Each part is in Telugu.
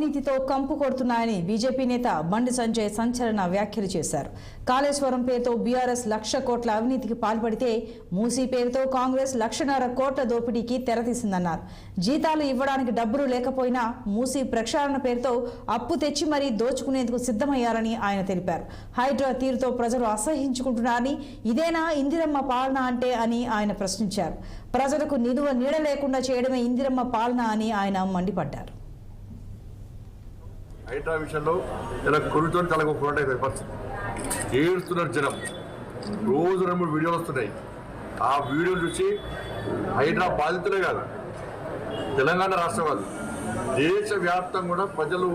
నీతితో కంపు కొడుతున్నాయని బీజేపీ నేత బండి సంజయ్ సంచలన వ్యాఖ్యలు చేశారు. కాళేశ్వరం పేరుతో బీఆర్ఎస్ 1,00,000 కోట్ల అవినీతికి పాల్పడితే మూసీ పేరుతో కాంగ్రెస్ 1,50,000 కోట్ల దోపిడీకి తెరతీసిందన్నారు. జీతాలు ఇవ్వడానికి డబ్బులు లేకపోయినా మూసీ ప్రక్షాళన పేరుతో అప్పు తెచ్చి మరీ దోచుకునేందుకు సిద్ధమయ్యారని ఆయన తెలిపారు. హైడ్రా తీరుతో ప్రజలు అసహించుకుంటున్నారని, ఇదేనా ఇందిరమ్మ పాలన అంటే అని ఆయన ప్రశ్నించారు. ప్రజలకు నిలువ నీడ లేకుండా చేయడమే ఇందిరమ్మ పాలన అని ఆయన మండిపడ్డారు. హైడ్రా విషయంలో ఇలా కొడుతో తలగొక్కకుండా పరిస్థితి ఏడుస్తున్నారు జనం. రోజు 2-3 వీడియోలు వస్తున్నాయి. ఆ వీడియోలు చూసి హైడ్రా బాధితులే కాదు, తెలంగాణ రాష్ట్ర వాళ్ళు, దేశవ్యాప్తంగా కూడా ప్రజలు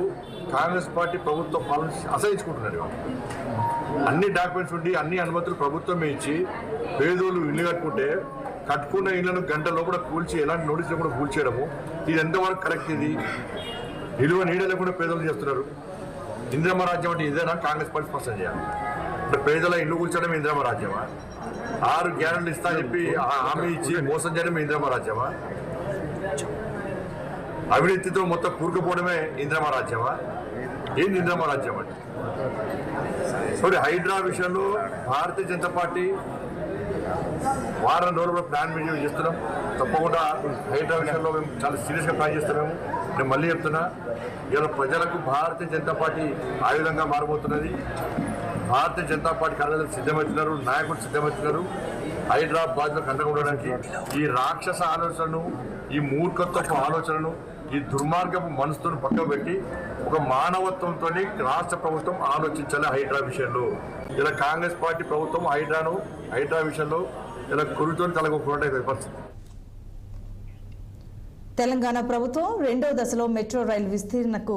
కాంగ్రెస్ పార్టీ ప్రభుత్వ పాలన అసహించుకుంటున్నారు. అన్ని డాక్యుమెంట్స్ ఉండి అన్ని అనుమతులు ప్రభుత్వమే ఇచ్చి పేదోళ్ళు ఇల్లు కట్టుకున్న ఇళ్లను గంట లోపల కూల్చి ఎలాంటి నోటీసులు కూడా కూల్చేయడము, ఇది ఎంతవరకు కరెక్ట్? ఇది నిలువ నీడ లేకుండా పేదలు చేస్తున్నారు. ఇందిరమ్మ రాజ్యం అంటే ఇదేనా? కాంగ్రెస్ పార్టీ స్పష్టం చేయాలి. అంటే పేదల ఇల్లు కూర్చోవడం ఇందిరమ్మ రాజ్యమా? 6 గ్యారెంటీలు ఇస్తా చెప్పి హామీ ఇచ్చి మోసం చేయడం ఇందిరమ్మ రాజ్యమా? అవినీతితో మొత్తం కూరుకుపోవడమే ఇందిరమ్మ రాజ్యమా? ఏంది ఇందిరమ్మ రాజ్యం అంటే? సో హైడ్రా విషయంలో భారతీయ జనతా పార్టీ వారం రోజులు ప్లాన్ మీటింగ్ చేస్తున్నాం. తప్పకుండా హైడ్రా విషయంలో మేము చాలా సీరియస్గా ప్లాన్ చేస్తున్నాము. నేను మళ్ళీ చెప్తున్నా, ఇలా ప్రజలకు భారతీయ జనతా పార్టీ ఆయుధంగా మారబోతున్నది. భారతీయ జనతా పార్టీ కార్యకర్తలు సిద్ధమవుతున్నారు, నాయకులు సిద్ధమవుతున్నారు. హైడ్రా బాధ్యతకు అండగా ఉండడానికి ఈ రాక్షస ఆలోచనను, ఈ మూర్ఖత్వపు ఆలోచనను, ఈ దుర్మార్గపు మనసును పక్కకు పెట్టి ఒక మానవత్వంతో రాష్ట్ర ప్రభుత్వం ఆలోచించాలి. హైడ్రా విషయంలో ఇలా కాంగ్రెస్ పార్టీ ప్రభుత్వం హైడ్రా విషయంలో ఇలా కొడుతో తలగొక్కకుండా పరిస్థితి. తెలంగాణ ప్రభుత్వం 2వ దశలో మెట్రో రైలు విస్తీర్ణకు